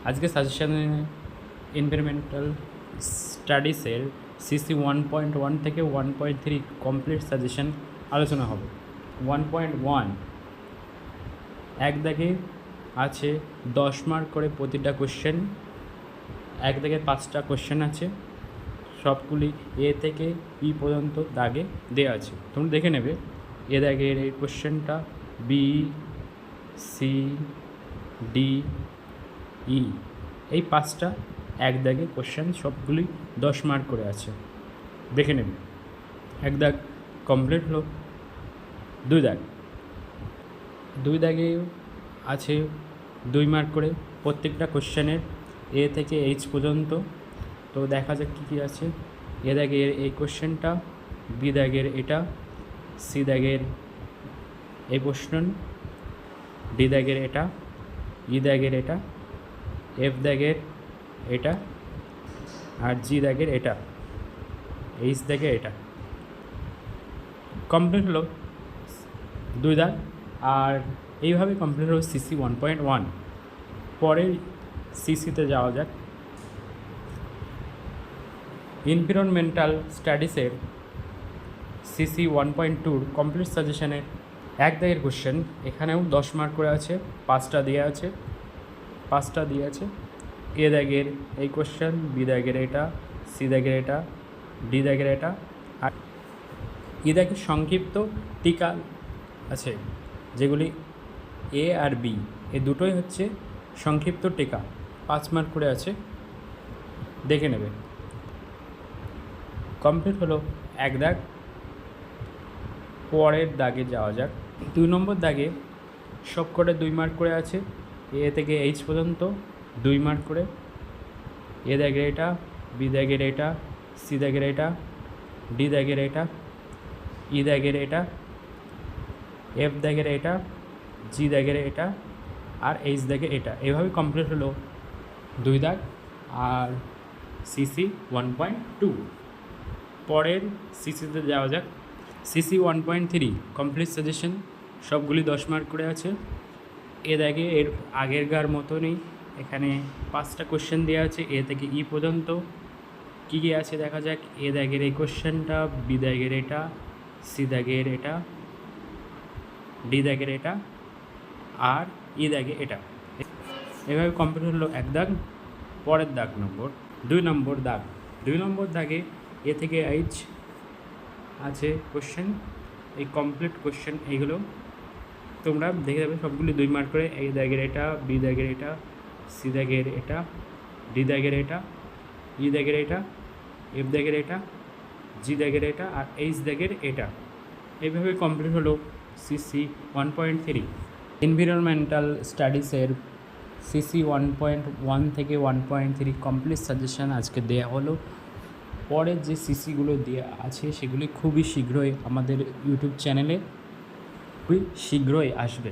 আজকে সাজেশনে environmental স্টাডিজের CC 1.1 থেকে 1.3 complete suggestion আলোচনা হবে। 1.1 এক দাগে আছে 10 মার্ক করে প্রতিটা কোশ্চেন, এক দাগে 5টা কোশ্চেন আছে, সবগুলি এ থেকে ই পর্যন্ত দাগে দেওয়া আছে। তোমরা দেখে নেবে এ দাগের এই কোশ্চেনটা বি, সি, ডি, ই, এই 5টা এক দাগে কোশ্চেন, সবগুলি 10 মার্ক করে আছে। দেখে নেবে এক দাগ কমপ্লিট হলো। দুই দাগে আছে 2 মার্ক করে প্রত্যেকটা কোশ্চেনের এ থেকে এইচ পর্যন্ত। তো দেখা যাক কী কী আছে। এ দাগের এই কোশ্চেনটা, বি দাগের এটা, সি দাগের এই প্রশ্ন, ডি দাগের এটা, ই দাগের এটা, এফ দাগের এটা, আর জি দাগের এটা, এইচ দাগের এটা। কমপ্লিট হলো 2 দাগ। আর এইভাবে কমপ্লিট হলো সিসি 1.1। পরের সিসিতে যাওয়া যাক। এনভায়রনমেন্টাল স্টাডিজের সিসি 1.2 কমপ্লিট সাজেশনের এক দাগের কোশ্চেন, এখানেও 10 মার্ক করে আছে, 5টা দিয়ে আছে। এ দাগের এই কোশ্চেন, বি দাগের এটা, সি দাগের এটা, ডি দাগের এটা, আর ই দাগের সংক্ষিপ্ত টিকা আছে, যেগুলি এ আর বি এই দুটোই হচ্ছে সংক্ষিপ্ত টিকা, 5 মার্ক করে আছে। দেখে নেবে। কমপ্লিট হলো এক দাগ। পরের দাগে যাওয়া যাক। 2 নম্বর দাগে সবকটা 2 মার্ক করে আছে, এ থেকে এইচ পর্যন্ত 2 মার্ক করে। এ দাগের এটা, বি দাগের এটা, সি দাগের এটা, ডি দাগের এটা, ই দাগের এটা, এফ দাগের এটা, জি দাগের এটা, আর এইচ দাগের এটা। এভাবে কমপ্লিট হলো 2 দাগ আর সিসি 1.2। পরের সিসিতে যাওয়া যাক। সিসি 1.3 কমপ্লিট সাজেশন, সবগুলি 10 মার্ক করে আছে। এ দাগে এর আগেরকার মতনই এখানে 5টা কোশ্চেন দেওয়া আছে, এ থেকে ই পর্যন্ত। কী কী আছে দেখা যাক। এ দাগের এই কোশ্চেনটা, বি দাগের এটা, সি দাগের এটা, ডি দাগের এটা, আর ই দাগে এটা। এভাবে কমপ্লিট হলো এক দাগ। পরের দাগ নম্বর 2 নম্বর দাগ। 2 নম্বর দাগে এ থেকে এইচ আছে কোশ্চেন, এই কমপ্লিট কোশ্চেন এইগুলো তোমরা দেখে যাবে, সবগুলি 2 মার্ক করে। এ দাগের এটা, বি দাগের এটা, সি দাগের এটা, ডি দাগের এটা, ই দাগের এটা, এফ দাগের এটা, জি দাগের এটা, আর এইচ দাগের এটা। এইভাবে কমপ্লিট হলো সিসি 1.3। এনভায়রনমেন্টাল স্টাডিজের সিসি 1.1 থেকে 1.3 কমপ্লিট সাজেশন আজকে দেওয়া হলো। পরে যে সিসিগুলো দেওয়া আছে সেগুলি খুবই শীঘ্রই আমাদের ইউটিউব চ্যানেলে খুবই শীঘ্রই আসবে।